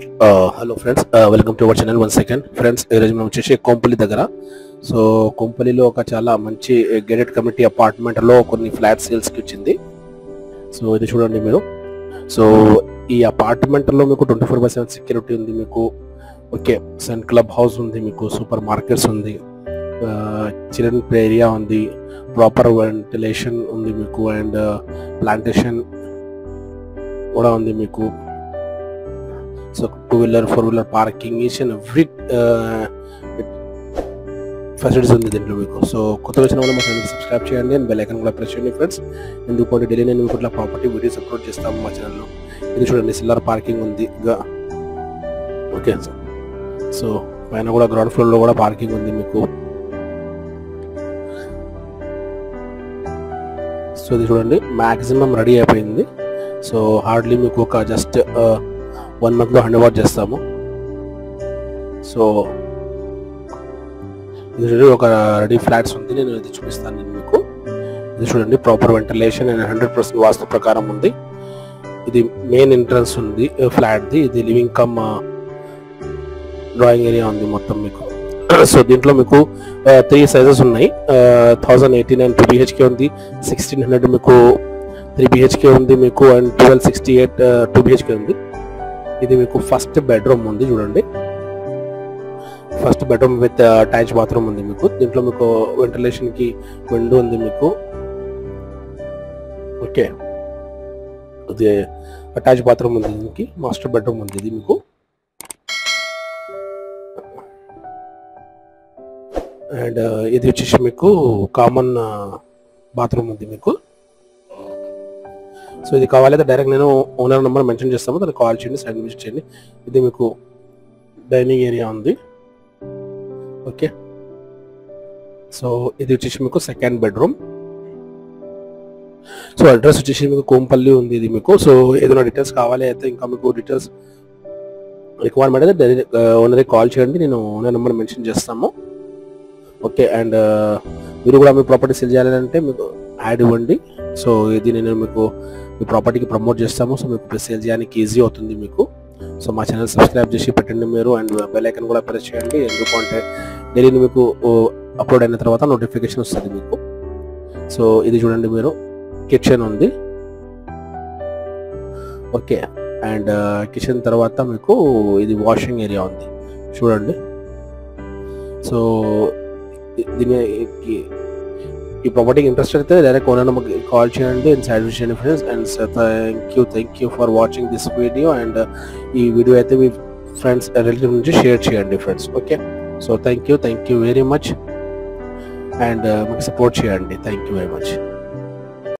Hello friends, welcome to our channel. One second friends, ఈరోజు మనం వచ్చేసి కొంపల్లి దగ్గర. సో కొంపల్లిలో ఒక చాలా మంచి గేటెడ్ కమ్యూనిటీ అపార్ట్మెంట్లో కొన్ని ఫ్లాట్ సేల్స్కి వచ్చింది. సో ఇది చూడండి మీరు. సో ఈ అపార్ట్మెంట్లో మీకు 24/7 సెక్యూరిటీ ఉంది మీకు. ఓకే, సన్ క్లబ్ హౌస్ ఉంది మీకు, సూపర్ మార్కెట్స్ ఉంది, చిల్డ్రన్ ప్లే ఏరియా ఉంది, ప్రాపర్ వెంటిలేషన్ ఉంది మీకు, అండ్ ప్లాంటేషన్ కూడా ఉంది మీకు. So 2-wheeler 4-wheeler parking, each and every facilities ఉంది దీంట్లో మీకు. సో కొత్తగా వచ్చిన వాళ్ళు మా ఛానల్కి సబ్స్క్రైబ్ చేయండి అండ్ బెల్ ఐకాన్ కూడా ప్రెస్ చేయండి ఫ్రెండ్స్. ఎందుకంటే డైలీ నేను మీకు ఇట్లా ప్రాపర్టీ వీడియోస్ అప్లోడ్ చేస్తాము మా ఛానల్లో. ఇది చూడండి, సిల్లర్ పార్కింగ్ ఉంది. ఓకే, సో పైన కూడా గ్రౌండ్ ఫ్లోర్లో కూడా పార్కింగ్ ఉంది మీకు. సో ఇది చూడండి, మ్యాక్సిమం రెడీ అయిపోయింది. సో హార్డ్లీ మీకు ఒక జస్ట్ 1 monthలో హ్యాండ్ ఓవర్ చేస్తాము. సో ఇది చూడండి, ఒక రెడీ ఫ్లాట్స్ ఉంది, నేను ఇది చూపిస్తాను నేను మీకు. ఇది చూడండి, ప్రాపర్ వెంటిలేషన్ అండ్ 100% వాస్తు ప్రకారం ఉంది. ఇది మెయిన్ ఎంట్రన్స్ ఉంది ఫ్లాట్ది. ఇది లివింగ్ కమ్ డ్రాయింగ్ ఏరియా ఉంది మొత్తం మీకు. సో దీంట్లో మీకు 3 సైజెస్ ఉన్నాయి. 1089 2 BHK ఉంది, 1600 మీకు 3 BHK ఉంది మీకు, అండ్ 1268 2 BHK ఉంది. ఇది మీకు ఫస్ట్ బెడ్రూమ్ ఉంది చూడండి, first bedroom with attach bathroom ఉంది మీకు. దీంట్లో మీకు వెంటిలేషన్ కి విండో ఉంది మీకు. ఓకే, ఇది అటాచ్ బాత్రూమ్ ఉంది, దీనికి మాస్టర్ బెడ్రూమ్ ఉంది ఇది మీకు. అండ్ ఇది వచ్చేసి మీకు కామన్ బాత్రూమ్ ఉంది మీకు. సో ఇది కావాలైతే డైరెక్ట్ నేను ఓనర్ నెంబర్ మెన్షన్ చేస్తాము, దానికి కాల్ చేయండి, సైడ్ విజిట్ చేయండి. ఇది మీకు డైనింగ్ ఏరియా ఉంది. ఓకే, సో ఇది వచ్చేసి మీకు సెకండ్ బెడ్రూమ్. సో అడ్రస్ వచ్చేసి మీకు కోంపల్లి ఉంది ఇది మీకు. సో ఏదైనా డీటెయిల్స్ కావాలి అయితే, ఇంకా మీకు డీటెయిల్స్ రిక్వైర్మెంట్ అయితే డైరెక్ట్ ఓనర్కి కాల్ చేయండి, నేను ఓనర్ నెంబర్ మెన్షన్ చేస్తాము. ఓకే, అండ్ మీరు కూడా మీ ప్రాపర్టీ సేల్ చేయాలంటే మీకు యాడ్ ఇవ్వండి. సో ఇది నేను మీకు మీ ప్రాపర్టీకి ప్రమోట్ చేస్తాము. సో మీకు సేల్ చేయడానికి ఈజీ అవుతుంది మీకు. సో మా ఛానల్ సబ్స్క్రైబ్ చేసి పెట్టండి మీరు, అండ్ బెల్ ఐకాన్ కూడా ప్రెస్ చేయండి. ఎందుకంటే డైలీ మీకు అప్లోడ్ అయిన తర్వాత నోటిఫికేషన్ వస్తుంది మీకు. సో ఇది చూడండి మీరు, కిచెన్ ఉంది. ఓకే, అండ్ కిచెన్ తర్వాత మీకు ఇది వాషింగ్ ఏరియా ఉంది చూడండి. సో దీనికి ఈ ప్రాపర్టీకి ఇంట్రెస్ట్ అయితే డైరెక్ట్ ఓనర్ నెంబర్కి కాల్ చేయండి అండ్ సైడ్ చేయండి friends. And thank you for watching this video. And ఈ వీడియో అయితే మీ ఫ్రెండ్స్ రిలేటివ్ నుంచి షేర్ చేయండి friends. Okay, so thank you very much, and మీకు సపోర్ట్ చేయండి. Thank you very much.